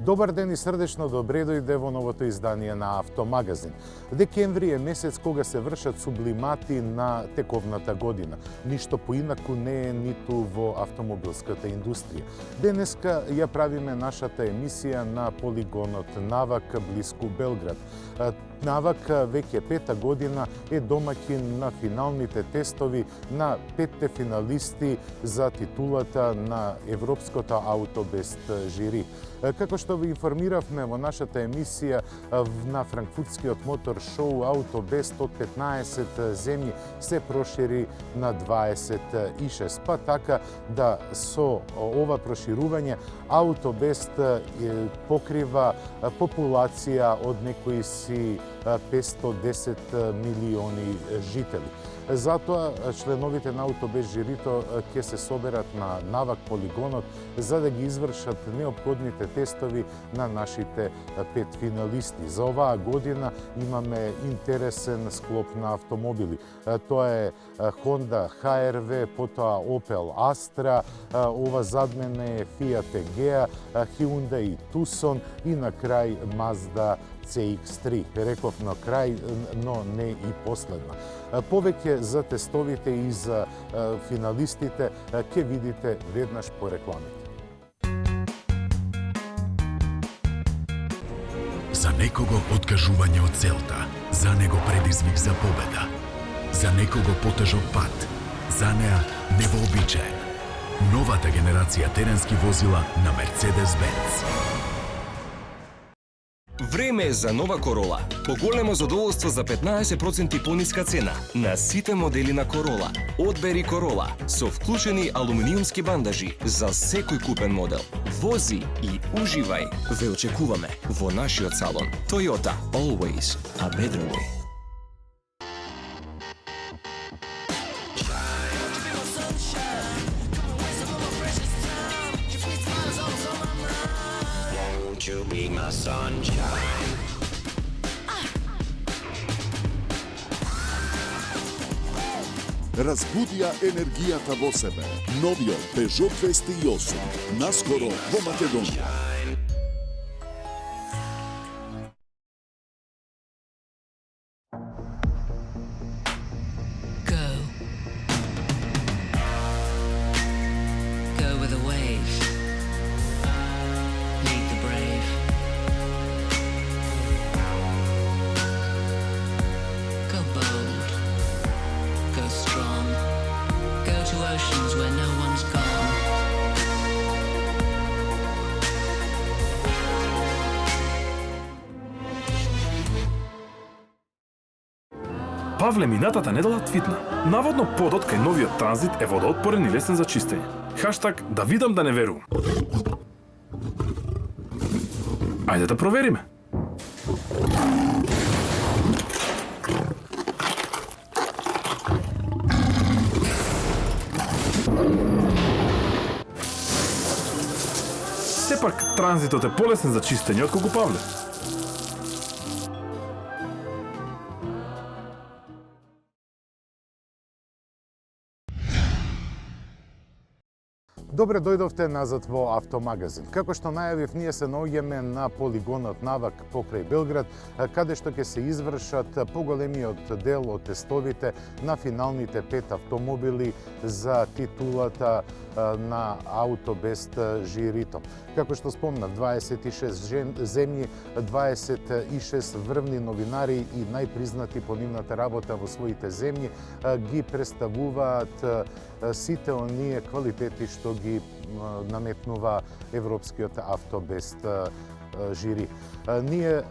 Добар ден и срдечно добре дојде во новото издание на Автомагазин. Декември е месец кога се вршат сублимати на тековната година. Ништо поинаку не е ниту во автомобилската индустрија. Денеска ја правиме нашата емисија на полигонот Навак блиску Белград. Навак веќе пета година е домаќин на финалните тестови на петте финалисти за титулата на Европското Аутобест жири. Како што ви информиравме во нашата емисија на Франкфуртскиот мотор шоу Аутобест од 15 земји се прошири на 26. Па така да со ова проширување Аутобест покрива популација од некои си 510 милиони жители. Затоа членовите на Аутобест жирито ќе се соберат на Навак полигонот за да ги извршат неопходните тестови на нашите пет финалисти. За оваа година имаме интересен склоп на автомобили. Тоа е Honda HR-V, потоа Opel Astra, ова зад мене е Fiat Egea, Hyundai Tucson и на крај Mazda CX-3. Реков на крај, но не и последна. Повеќе за тестовите и за финалистите ќе видите веднаш по рекламите. За некого откажување од целта, за него предизвик за победа. За некого потежок пат, за неа невообичаен. Новата генерација теренски возила на Mercedes-Benz. Време е за нова Корола. Поголемо задоволство за 15% пониска цена на сите модели на Корола. Одбери Корола со вклучени алуминиумски бандажи за секој купен модел. Вози и уживај. Ве очекуваме во нашиот салон. Toyota, always a better way. You be my sunshine. Разбуди ја енергијата во себе. Новиот Peugeot 208. Наскоро во Македонија. Павле минатата недела твитна. Наводно подот кај новиот транзит е водоотпорен и лесен за чистење. Хаштаг да видам да не верувам. Ајде да провериме. Сепак транзитот е полесен за чистење отколку Павле. Добре дојдовте назад во Автомагазин. Како што најавив, ние се наоѓаме на полигонот Навак покрај Белград, каде што ќе се извршат поголемиот дел од тестовите на финалните пет автомобили за титулата на Аутобест жирито. Како што спомнав, 26 земји, 26 врвни новинари и најпризнати по нивната работа во своите земји ги представуваат сите оние квалитети што ги наметнува Европскиот Автобест жири. Ние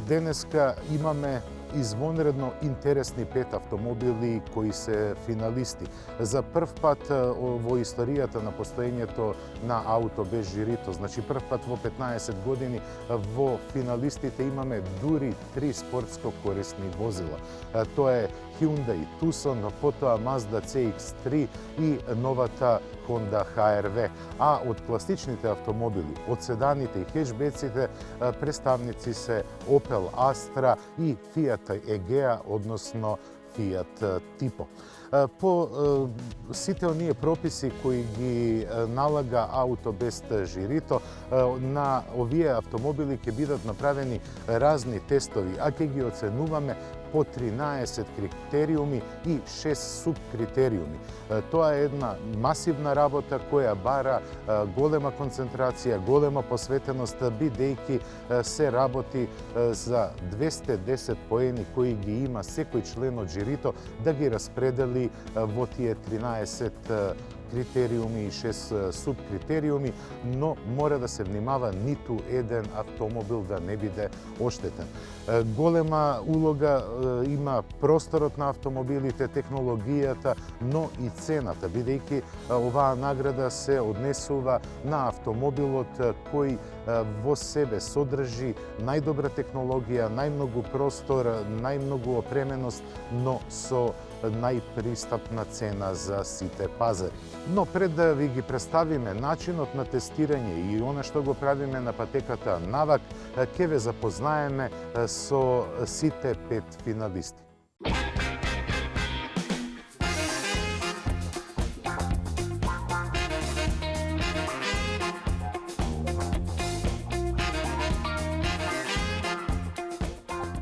денеска имаме извонредно интересни пет автомобили кои се финалисти. За прв пат во историјата на постоењето на Аутобест жирито, значи прв пат во 15 години во финалистите имаме дури 3 спортско корисни возила. Тоа е Hyundai Tucson, потоа Mazda CX-3 и новата Honda HR-V. А од класичните автомобили, од седаните и хечбеците, представници се Opel Astra и Fiat Egea, односно Fiat Tipo. По сите оние прописи кои ги налага ауто без жирито, на овие автомобили ќе бидат направени разни тестови, а ќе ги оценуваме по 13 критериуми и 6 субкритериуми. Тоа е една масивна работа која бара голема концентрација, голема посветеност, бидејќи се работи за 210 поени кои ги има секој член од жирито да ги распредели во тие 13 критериуми и 6 субкритериуми, но мора да се внимава ниту еден автомобил да не биде оштетен. Голема улога има просторот на автомобилите, технологијата, но и цената, бидејќи оваа награда се однесува на автомобилот кој во себе содржи најдобра технологија, најмногу простор, најмногу опременост, но со најпристапна цена за сите пазари. Но пред да ви ги представиме начинот на тестирање и она што го правиме на патеката навак, ќе ве запознаеме со сите 5 финалисти.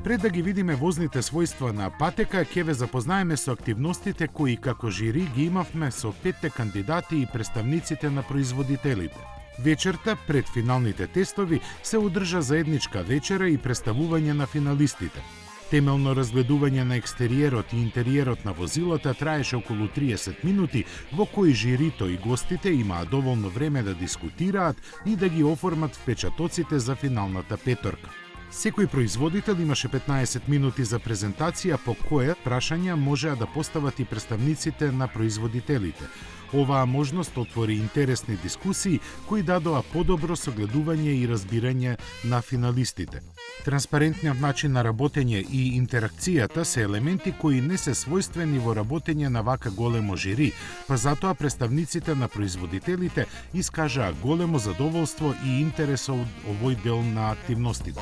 Пред да ги видиме возните својства на патека, ќе ве запознаеме со активностите кои како жири ги имавме со 5 кандидати и представниците на производителите. Вечерта, пред финалните тестови, се одржа заедничка вечера и представување на финалистите. Темелно разгледување на екстериерот и интериерот на возилата траеше околу 30 минути, во кои жирито и гостите имаа доволно време да дискутираат и да ги оформат впечатоците за финалната петорка. Секој производител имаше 15 минути за презентација по која прашања можеа да постават и представниците на производителите. Оваа можност отвори интересни дискусии кои дадоа подобро согледување и разбирање на финалистите. Транспарентниот начин на работење и интеракцијата се елементи кои не се својствени во работење на вака големо жири, па затоа представниците на производителите искажаа големо задоволство и интерес од овој дел на активностите.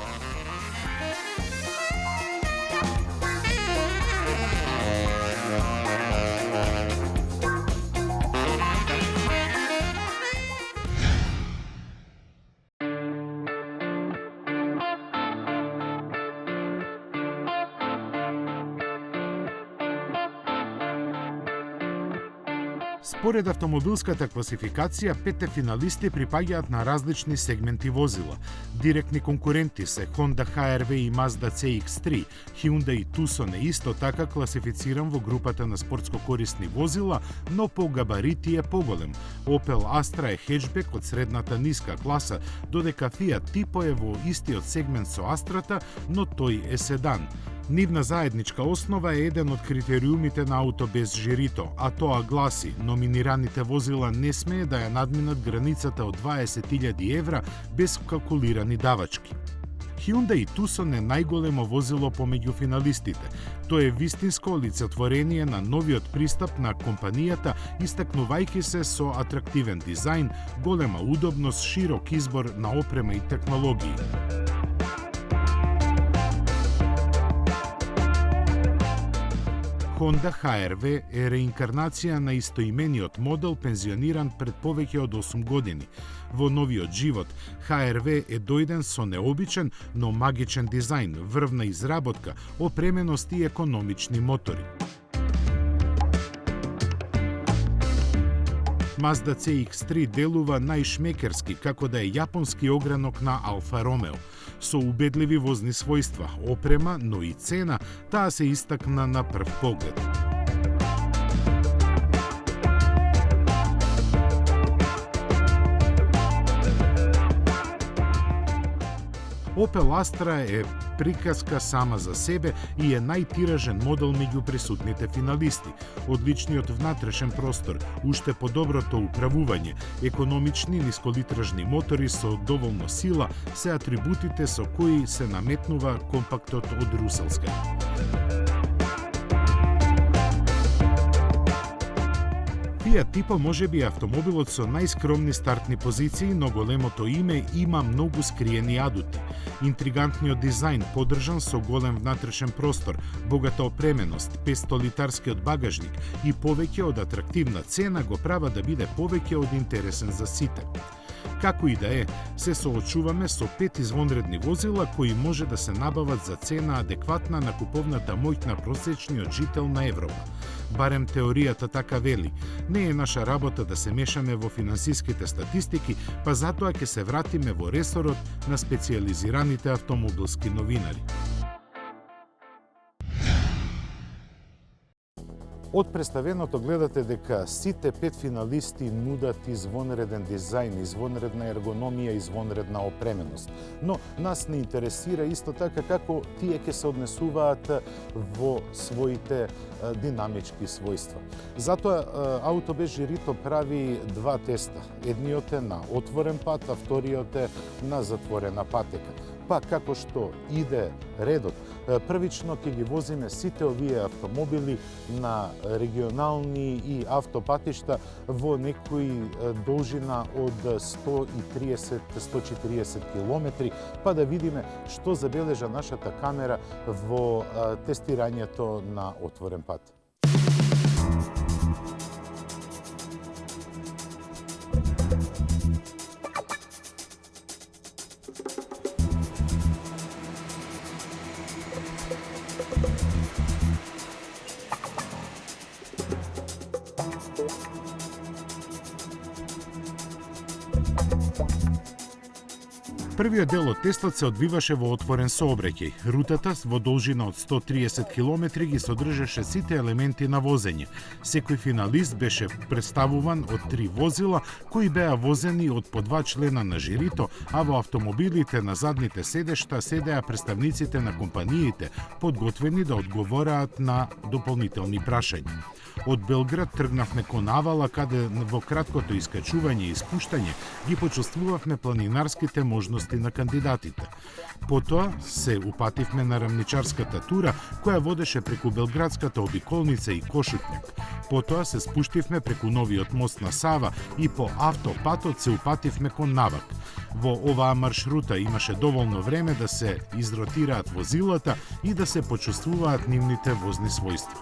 Според автомобилската класификација, 5 финалисти припаѓаат на различни сегменти возила. Директни конкуренти се Honda HR-V и Mazda CX-3. Hyundai Tucson е исто така класифициран во групата на спортско-корисни возила, но по габарити е поголем. Opel Astra е хеджбек од средната ниска класа, додека Fiat Tipo е во истиот сегмент со Астрата, но тој е седан. Нивна заедничка основа е еден од критериумите на ауто без жирито, а тоа гласи: номинираните возила не смее да ја надминат границата од 20.000 евра без калкулирани давачки. Hyundai Tucson е најголемо возило помеѓу финалистите. Тоа е вистинско олицетворение на новиот пристап на компанијата, истакнувајќи се со атрактивен дизајн, голема удобност, широк избор на опрема и технологии. Honda HR-V е реинкарнација на истоимениот модел пензиониран пред повеќе од 8 години. Во новиот живот, HR-V е дојден со необичен, но магичен дизајн, врвна изработка, опременост и економични мотори. Mazda CX-3 делува најшмекерски, како да е јапонски огранок на Алфа Ромео. Со убедливи возни својства, опрема, но и цена, таа се истакна на прв поглед. Opel Astra е приказка сама за себе и е најтиражен модел меѓу присутните финалисти. Одличниот внатрешен простор, уште подоброто управување, економични нисколитражни мотори со доволно сила се атрибутите со кои се наметнува компактот од Руселска. Fiat Tipo можеби е автомобилот со најскромни стартни позиции, но големото име има многу скриени адути. Интригантниот дизајн, поддржан со голем внатрешен простор, богата опременост, 500-литарскиот багажник и повеќе од атрактивна цена го права да биде повеќе од интересен за сите. Како и да е, се соочуваме со 5 извонредни возила кои може да се набават за цена адекватна на куповната моќ на просечниот жител на Европа. Барем теоријата така вели. Не е наша работа да се мешаме во финансиските статистики, па затоа ќе се вратиме во ресорот на специјализираните автомобилски новинари. Од представеното гледате дека сите 5 финалисти нудат извонреден дизајн, извонредна ергономија, извонредна опременост. Но нас не интересира исто така како тие ќе се однесуваат во своите динамички својства. Затоа Ауто без жирито прави два теста. Едниот е на отворен пат, а вториот е на затворена патека. Па како што иде редот, првично ќе ги возиме сите овие автомобили на регионални и автопатишта во некои должина од 130-140 километри, па да видиме што забележа нашата камера во тестирањето на отворен пат. Првиот дел од тестот се одвиваше во отворен сообраќај. Рутата во должина од 130 км ги содржеше сите елементи на возење. Секој финалист беше представуван од 3 возила кои беа возени од по 2 члена на жирито, а во автомобилите на задните седешта седеа представниците на компаниите, подготвени да одговораат на дополнителни прашања. Од Белград тргнавме кон Авала, каде во краткото искачување и спуштање ги почувствувавме планинарските можности на кандидатите. Потоа се упативме на рамничарската тура, која водеше преку Белградската обиколница и Кошутњак. Потоа се спуштивме преку новиот мост на Сава и по автопатот се упативме кон Навак. Во оваа маршрута имаше доволно време да се изротираат возилата и да се почувствуваат нивните возни својства.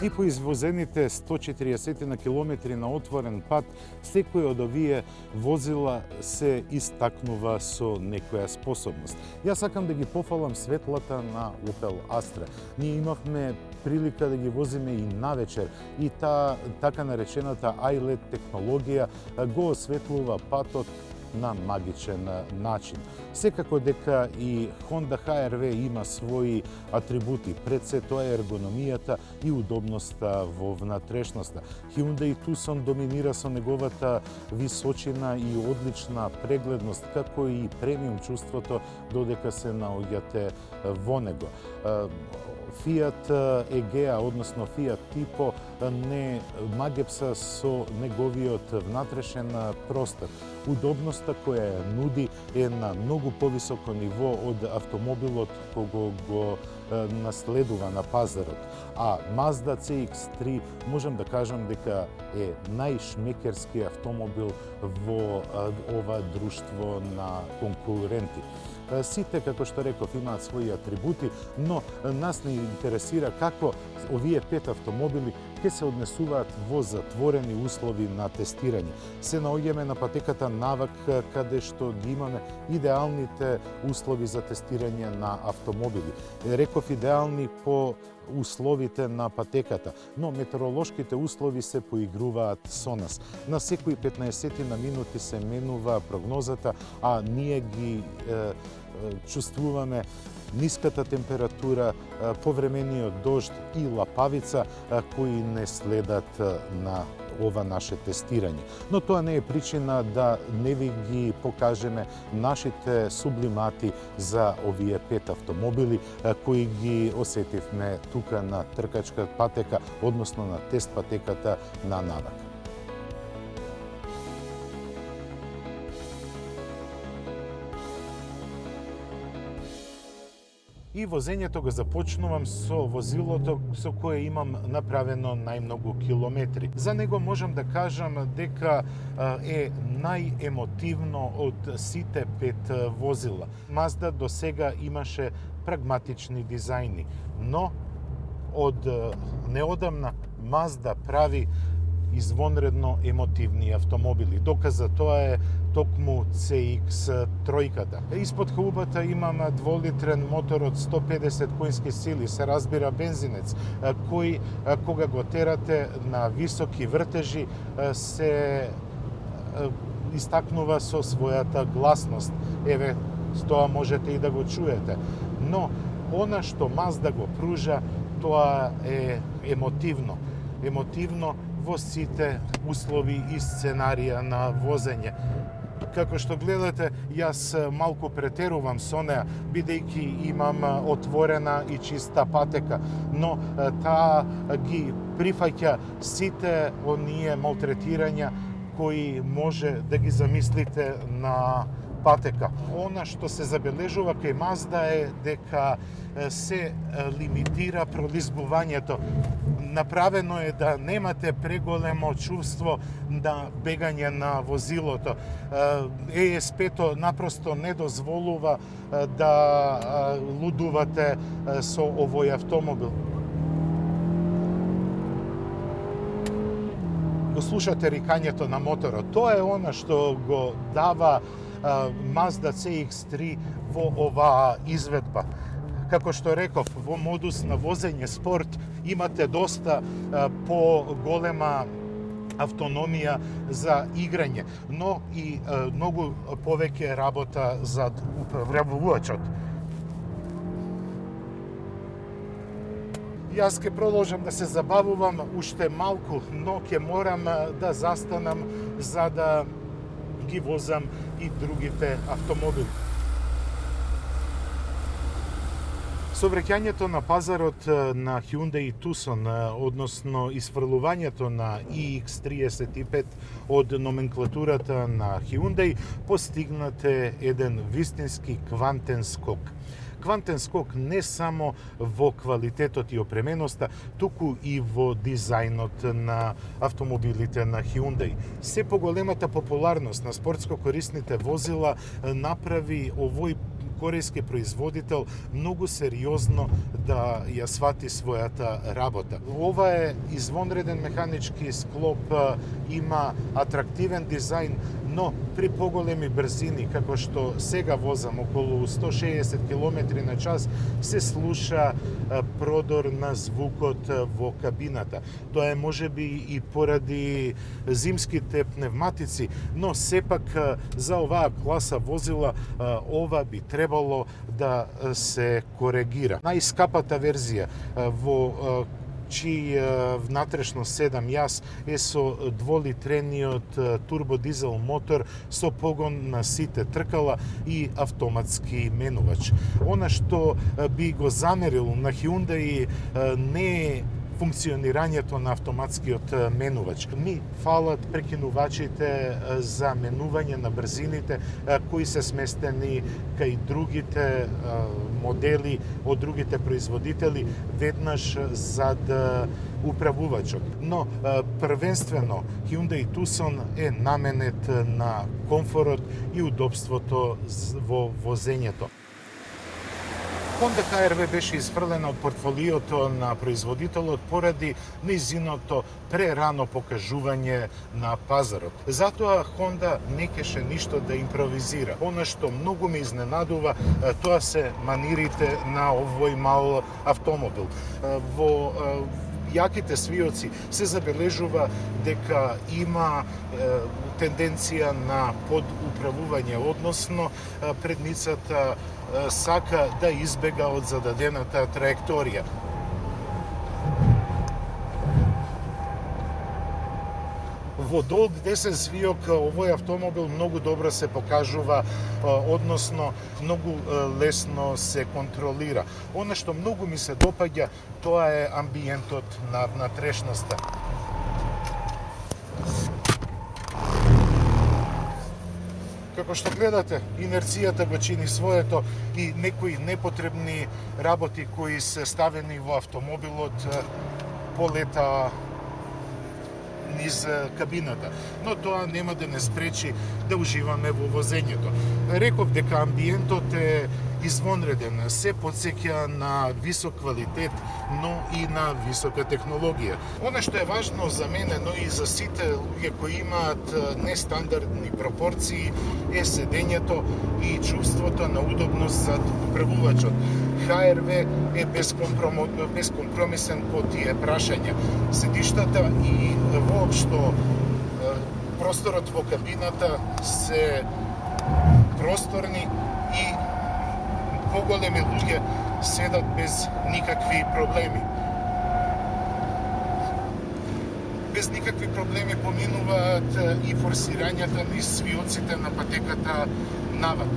И по извозените 140 на километри на отворен пат, секој од овие возила се истакнува со некоја способност. Јас сакам да ги пофалам светлата на Opel Astra. Ние имавме прилика да ги возиме и навечер и таа така наречената iLED технологија го осветлува патот на магичен начин. Секако дека и Honda HR-V има своји атрибути, пред се тоа е ергономијата и удобноста во внатрешноста. Hyundai Tucson доминира со неговата височина и одлична прегледност, како и премиум чувството додека се наоѓате во него. Fiat Egea, односно Fiat Tipo, не магепса со неговиот внатрешен простор. Удобноста која ја нуди е на многу повисоко ниво од автомобилот кого го наследува на пазарот. А Mazda CX-3 можам да кажам дека е најшмекерски автомобил во ова друштво на конкуренти. Сите, како што реков, имаат своји атрибути, но нас не интересира како овие 5 автомобили ќе се однесуваат во затворени услови на тестирање. Се наоѓаме на патеката Навак, каде што ги имаме идеалните услови за тестирање на автомобили. Реков идеални по условите на патеката, но метеоролошките услови се поигруваат со нас. На секои 15 на минути се менува прогнозата, а ние ги чувствуваме ниската температура, повремениот дожд и лапавица кои не следат на ова наше тестирање. Но тоа не е причина да не ви ги покажеме нашите сублимати за овие 5 автомобили кои ги осетивме тука на тркачка патека, односно на тест патеката на Навак. И возењето го започнувам со возилото со кое имам направено најмногу километри. За него можам да кажам дека е најемотивно од сите 5 возила. Мазда до сега имаше прагматични дизајни, но од неодамна Мазда прави извонредно емотивни автомобили. Доказа тоа е токму CX-3. Испод хаубата имам 2-литрен мотор од 150 коњски сили, се разбира бензинец, кој кога го терате на високи вртежи се истакнува со својата гласност. Еве, тоа можете и да го чуете. Но она што Мазда го пружа, тоа е емотивно. Емотивно во сите услови и сценарија на возење. Како што гледате, јас малку претерувам со неа, бидејќи имам отворена и чиста патека, но таа ги прифаќа сите оние малтретирања кои може да ги замислите на патека. Она што се забележува кај Мазда е дека се лимитира пролизгувањето. Направено е да немате преголемо чувство на бегање на возилото. ESP-то напросто не дозволува да лудувате со овој автомобил. Го слушате рикањето на моторот. Тоа е она што го дава Mazda CX-3 во оваа изведба. Како што реков, во модус на возење спорт имате доста по-голема автономија за играње, но и многу повеќе работа за управувачот. Јас ќе продолжам да се забавувам уште малку, но ќе морам да застанам за да ги возам и другите автомобили. Со враќањето на пазарот на Hyundai Tucson, односно исфрлувањето на iX35 од номенклатурата на Hyundai, постигнате еден вистински квантен скок. Квантен скок не само во квалитетот и опременоста, туку и во дизајнот на автомобилите на Hyundai. Се поголемата популарност на спортско корисните возила направи овој корејски производител многу сериозно да ја свати својата работа. Ова е извонреден механички склоп, има атрактивен дизајн, но при поголеми брзини, како што сега возам околу 160 км на час, се слуша продор на звукот во кабината. Тоа е можеби и поради зимските пневматици, но сепак за оваа класа возила ова би требало да се коригира. Најскапата верзија во чиј внатрешно 7 јас е со 2-литрениот турбодизел мотор со погон на сите тркала и автоматски менувач. Она што би го замерил на Hyundai не е функционирањето на автоматскиот менувач. Ми фалат прекинувачите за менување на брзините кои се сместени кај другите модели од другите производители веднаш зад управувачот. Но првенствено Hyundai Tucson е наменет на комфорот и удобството во возењето. Honda HR-V беше изфрлена од портфолиото на производителот поради нејзиното прерано покажување на пазарот. Затоа Honda не кеше ништо да импровизира. Она што многу ме изненадува, тоа се манирите на овој мал автомобил. Во јаките свиоци се забележува дека има тенденција на подуправување, односно предницата сака да избега од зададената траекторија. Во долг десен свиок овој автомобил многу добро се покажува, односно многу лесно се контролира. Она што многу ми се допаѓа, тоа е амбиентот на внатрешноста. Како што гледате, инерцијата го чини своето и некои непотребни работи кои се ставени во автомобилот полета низ кабината, но тоа нема да не спречи да уживаме во возењето. Реков дека амбиентот е извонреден, се потсеќа на висок квалитет, но и на висока технологија. Она што е важно за мене, но и за сите луѓе кои имаат нестандардни пропорции, е седењето и чувството на удобност зад управувачот. ХРВ е безкомпромисен по тие прашања. Седиштата и воопшто просторот во кабината се просторни и поголеми луѓе седат без никакви проблеми. Без никакви проблеми поминуваат и форсирањата низ свиоците на патеката навак.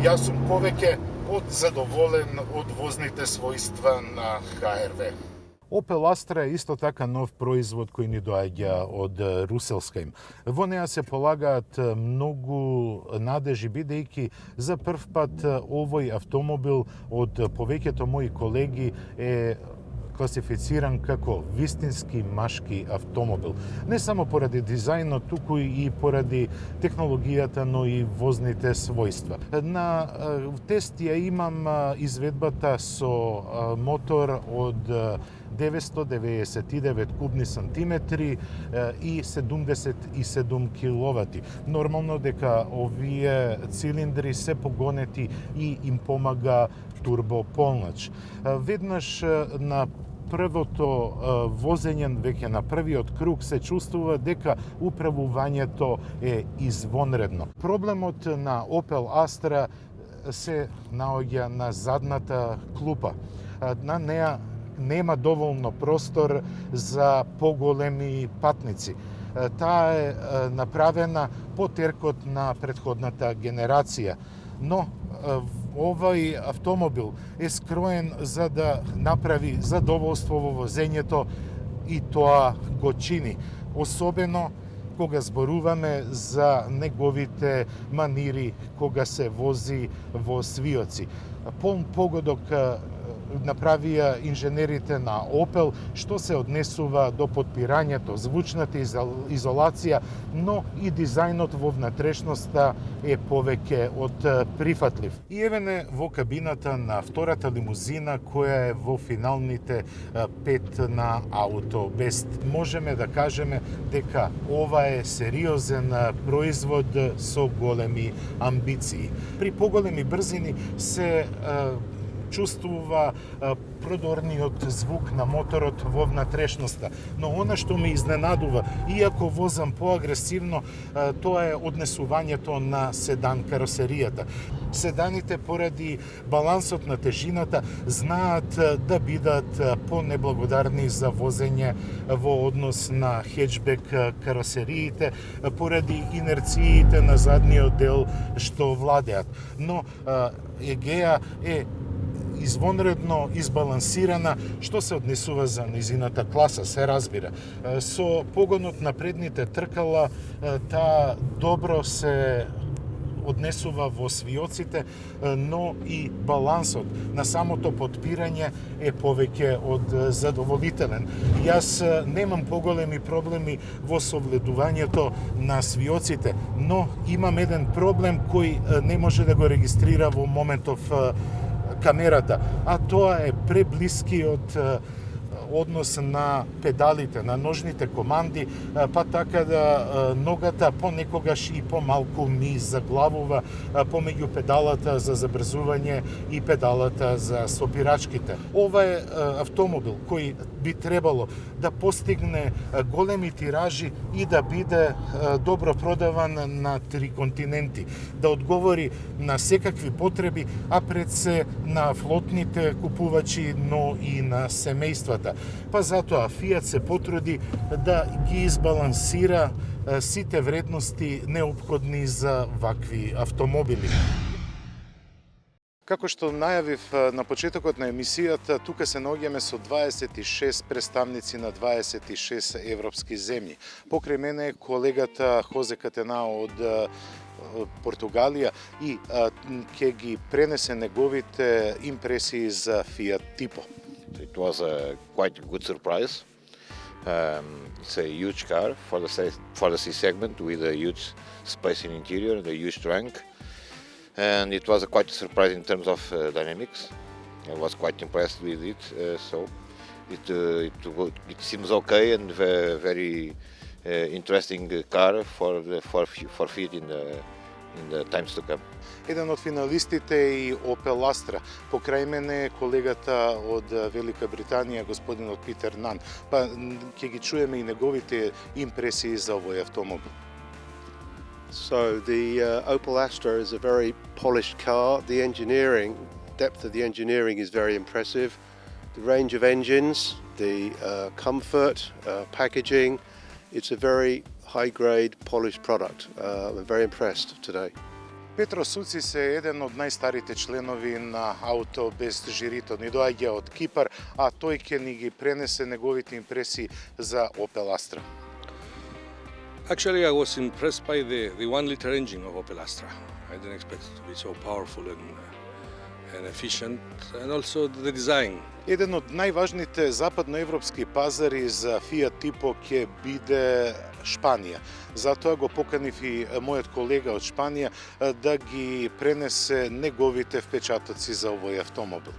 Јас сум повеќе од задоволен од возните својства на ХРВ. Opel Astra е исто така нов производ кој ни доаѓа од Руселскајм. Во неа се полагаат многу надежи, бидејќи за прв пат овој автомобил од повеќето мои колеги е класифициран како вистински машки автомобил. Не само поради дизајнот, туку и поради технологијата, но и возните својства. На тест ја имам изведбата со мотор од 999 кубни сантиметри и 77 киловати. Нормално дека овие цилиндри се погонети и им помага турбополнач. Веднаш на првото возење, веќе на првиот круг, се чувствува дека управувањето е извонредно. Проблемот на Opel Astra се наоѓа на задната клупа. На неа нема доволно простор за поголеми патници. Таа е направена по теркот на претходната генерација, но овој автомобил е скроен за да направи задоволство во возењето и тоа го чини. Особено кога зборуваме за неговите манири кога се вози во свиоци. Полн погодок направија инженерите на Opel, што се однесува до подпирањето, звучната изолација, но и дизајнот во внатрешноста е повеќе од прифатлив. И евене во кабината на втората лимузина, која е во финалните 5 на AutoBest. Можеме да кажеме дека ова е сериозен производ со големи амбиции. При поголеми брзини се чувствува продорниот звук на моторот во внатрешноста. Но она што ме изненадува, иако возам поагресивно, тоа е однесувањето на седан каросеријата. Седаните поради балансот на тежината знаат да бидат понеблагодарни за возење во однос на хеджбек каросериите поради инерциите на задниот дел што владеат. Но Егеа е извонредно избалансирана, што се однесува за низината класа, се разбира. Со погонот на предните тркала, таа добро се однесува во свиоците, но и балансот на самото подпирање е повеќе од задоволителен. Јас немам поголеми проблеми во совледувањето на свиоците, но имам еден проблем кој не може да го регистрира во моментов камерата, а тоа е преблискиот однос на педалите, на ножните команди, па така да ногата понекогаш и помалку ми заглавува помеѓу педалата за забрзување и педалата за стопирачките. Ова е автомобил кој би требало да постигне големи тиражи и да биде добро продаван на 3 континенти, да одговори на секакви потреби, а пред се на флотните купувачи, но и на семејствата. Па затоа Fiat се потруди да ги избалансира сите вредности неопходни за вакви автомобили. Како што најавив на почетокот на емисијата, тука се наоѓаме со 26 представници на 26 европски земји. Покрај мене е колегата Хозе Катенао од Португалија и ќе ги пренесе неговите импресии за Fiat Tipo. It was a quite good surprise. It's a huge car for the C segment with a huge space in interior and a huge trunk. And it was quite a surprise in terms of dynamics. I was quite impressed with it. So it seems okay and very interesting car for Fiat in the times to come. Еден од финалистите е и Opel Astra. Покрај мене е колегата од Велика Британија, господинот Питер Нан. Па ќе ги чуеме и неговите импресии за овој автомобил. So the Opel Astra is a very polished car. The engineering, depth of the engineering is very impressive. The range of engines, the comfort, packaging, it's a very high-grade, polished product. I'm very impressed today. Петро Суцис е еден од најстарите членови на Auto без жирито. Ни доаѓа од Кипар, а тој ќе ни ги пренесе неговите импресии за Opel Astra. Actually, I was impressed by the 1-liter engine of Opel Astra. I didn't expect it to be so powerful and efficient, and also the design. Еден од најважните западноевропски пазари за Fiat Tipo ќе биде Шпанија. Затоа го поканив и мојот колега од Шпанија да ги пренесе неговите впечатоци за овој автомобил.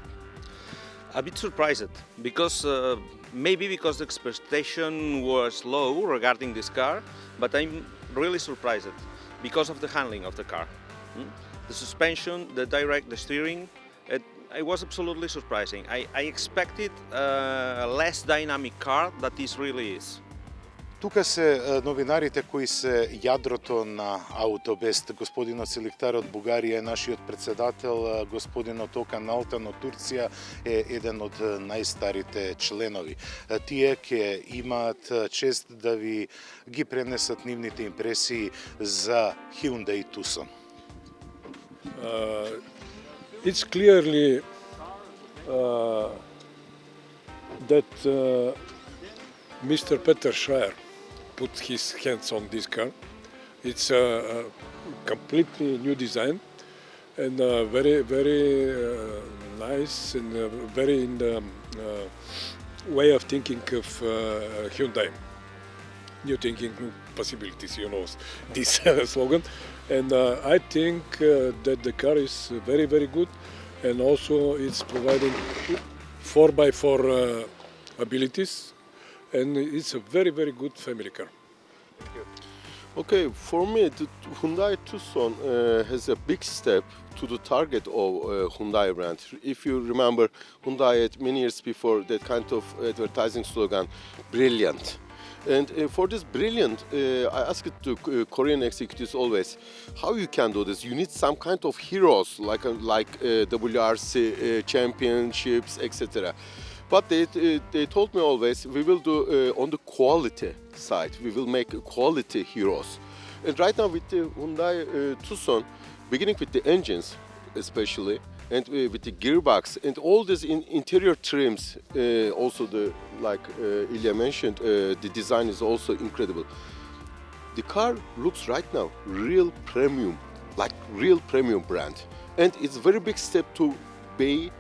A bit surprised because maybe because the expectation was low regarding this car, but I'm really surprised because of the handling of the car. The suspension, the steering, it was absolutely surprising. I expected a less dynamic car that this really is. Тука се новинарите кои се јадрото на Аутобест. Господинот Селиктар од Бугарија е нашиот председател, господинот Окан Алтан од Турција е еден од најстарите членови. Тие ќе имаат чест да ви ги пренесат нивните импресии за Hyundai Tucson. It's clearly that Mr. Peter Schreier put his hands on this car. It's a completely new design and very nice and very in the way of thinking of Hyundai. New thinking, new possibilities, you know, this slogan. And I think that the car is very good, and also it's providing 4x4 abilities, and it's a very good family car. Okay, for me, the Hyundai Tucson has a big step to the target of Hyundai brand. If you remember, Hyundai had many years before that kind of advertising slogan, brilliant. And for this brilliant, I asked the Korean executives always, how you can do this? You need some kind of heroes like WRC championships, etc. But they told me always, we will do on the quality side. We will make quality heroes. And right now with the Hyundai Tucson, beginning with the engines especially, and with the gearbox and all these interior trims, also like Ilya mentioned, the design is also incredible. The car looks right now real premium, like real premium brand, and it's a very big step to be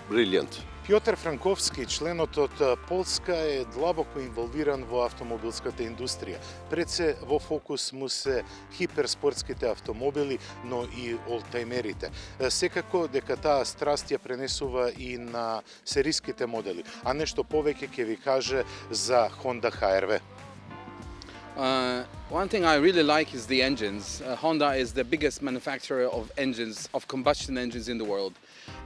brilliant. Пјотар Франковски, членот од Полска, е длабоко инволвиран во автомобилската индустрија. Пред се во фокус му се хиперспортските автомобили, но и олтајмерите. Секако дека таа страст ја пренесува и на сериските модели, а нешто повеќе ќе ви каже за Honda HR-V. One thing I really like is the engines. Honda is the biggest manufacturer of engines, of combustion engines in the world.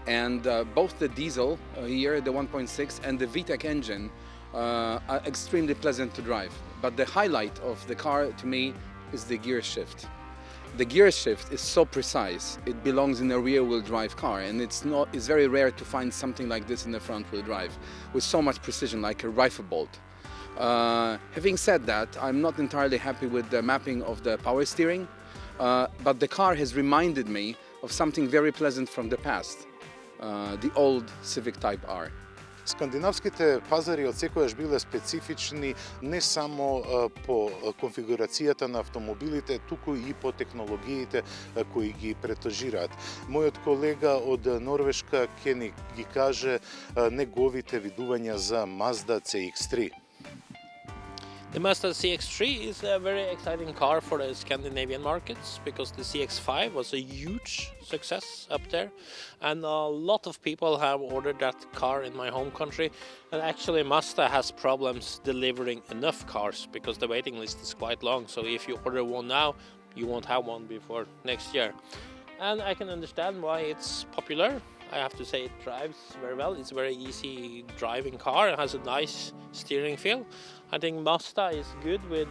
And both the diesel here, the 1.6, and the VTEC engine are extremely pleasant to drive. But the highlight of the car to me is the gear shift. The gear shift is so precise. It belongs in a rear-wheel drive car, and it's very rare to find something like this in a front-wheel drive with so much precision, like a rifle bolt. Having said that, I'm not entirely happy with the mapping of the power steering, but the car has reminded me of something very pleasant from the past, the old Civic Type R. Скандинавските пазари од секојаш биле специфични не само по конфигурацијата на автомобилите, туку и по технологиите кои ги претожираат. Мојот колега од Норвешка ќе ни ги каже неговите видувања за Mazda CX-3. The Mazda CX-3 is a very exciting car for the Scandinavian markets because the CX-5 was a huge success up there, and a lot of people have ordered that car in my home country, and actually Mazda has problems delivering enough cars because the waiting list is quite long, so if you order one now you won't have one before next year. And I can understand why it's popular. I have to say it drives very well. It's a very easy driving car. It has a nice steering feel. I think Mazda is good with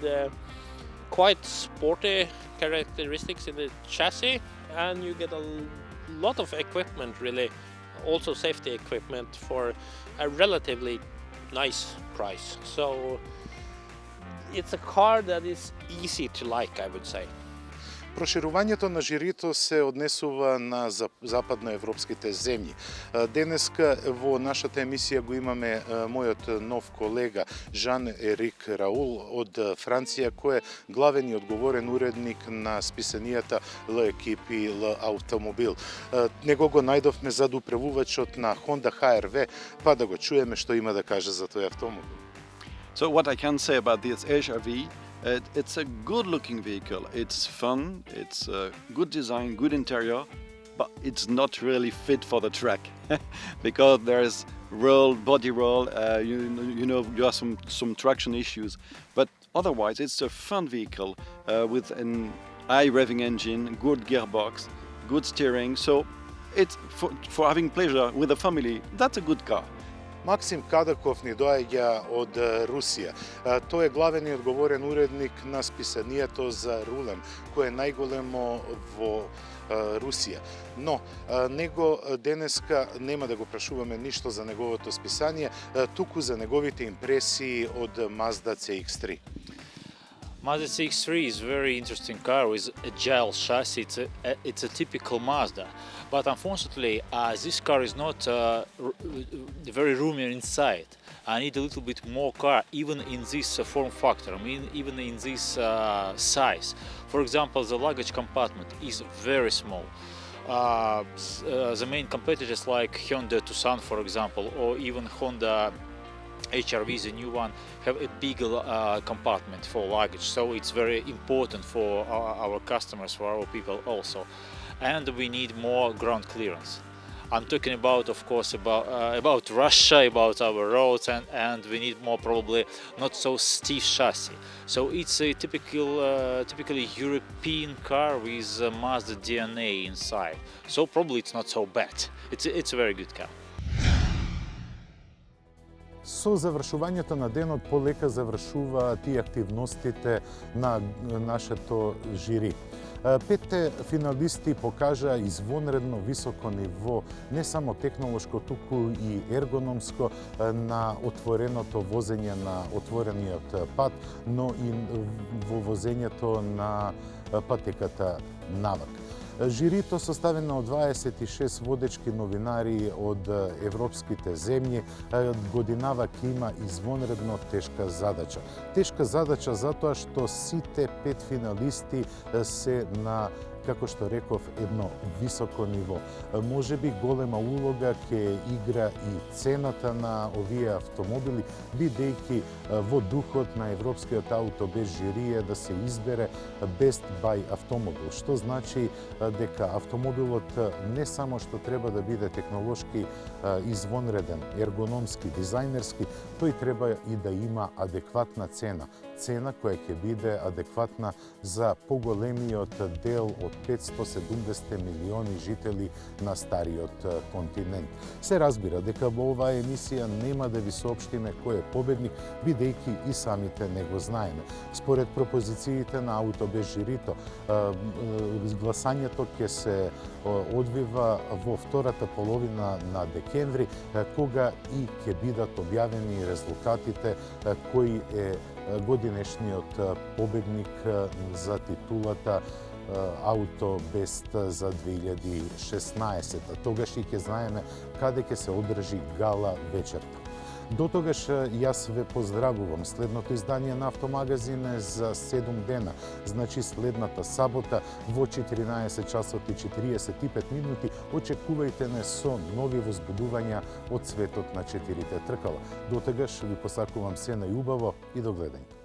quite sporty characteristics in the chassis, and you get a lot of equipment, really, also safety equipment for a relatively nice price. So it's a car that is easy to like, I would say. Проширувањето на жирито се однесува на западноевропските земји. Денеска во нашата емисија го имаме мојот нов колега Жан-Ерик Раул од Франција, кој е главен и одговорен уредник на списанијата L'Equipe и L'Automobile. Него го најдовме задуправувачот на Honda HR-V, па да го чуеме што има да каже за тој автомобил. So what I can say about this HR-V, it's a good-looking vehicle. It's fun, it's good design, good interior, but it's not really fit for the track because there's body roll. You have some traction issues. But otherwise, it's a fun vehicle with an high revving engine, good gearbox, good steering. So it's for having pleasure with the family. That's a good car. Максим Кадаков ни доаѓа од Русија. Тој е главен и одговорен уредник на списанието за Рулем, кое е најголемо во Русија. Но него денеска нема да го прашуваме ништо за неговото списание, туку за неговите импресии од Mazda CX-3. Mazda CX-3 is a very interesting car with agile chassis. It's a typical Mazda, but unfortunately this car is not very roomy inside. I need a little bit more car even in this form factor, I mean even in this size. For example, the luggage compartment is very small. The main competitors like Hyundai Tucson, for example, or even Honda HR-V, the new one, have a bigger compartment for luggage, so it's very important for our customers, for our people also. And we need more ground clearance. I'm talking about, of course, about Russia, about our roads, and we need more probably not so stiff chassis. So it's a typically European car with Mazda DNA inside. So probably it's not so bad. It's a very good car. Со завршувањето на денот полека завршуваат и активностите на нашето жири. Петте финалисти покажаа извонредно високо ниво, не само технолошко, туку и ергономско на отвореното возење на отворениот пат, но и во возењето на патеката навак. Жирито составено од 26 водечки новинари од европските земји годинава ќе има извонредно тешка задача. Тешка задача затоа што сите 5 финалисти се на како што реков, едно високо ниво. Може би голема улога ќе игра и цената на овие автомобили, бидејќи во духот на Европскиот ауто без жирија да се избере Best Buy автомобил, што значи дека автомобилот не само што треба да биде технолошки извонреден, ергономски, дизајнерски, тој треба и да има адекватна цена. Цена која ќе биде адекватна за поголемиот дел од 570 милиони жители на стариот континент. Се разбира дека во оваа емисија нема да ви соопштиме кој е победник, бидејќи и самите не го знаеме. Според пропозициите на Ауто без жирито, гласањето ќе се одвива во втората половина на декември, кога и ќе бидат објавени резултатите кој е годинешниот победник за титулата Ауто Бест за 2016. Тогаш и ќе знаеме каде ќе се одржи гала вечерта. До тогаш јас ве поздравувам. Следното издание на Автомагазин е за 7 дена, значи следната сабота во 14 часот и 45 минути. Очекувајте не со нови возбудувања од светот на четирите тркала. До тогаш ви посакувам се најубаво и до гледање.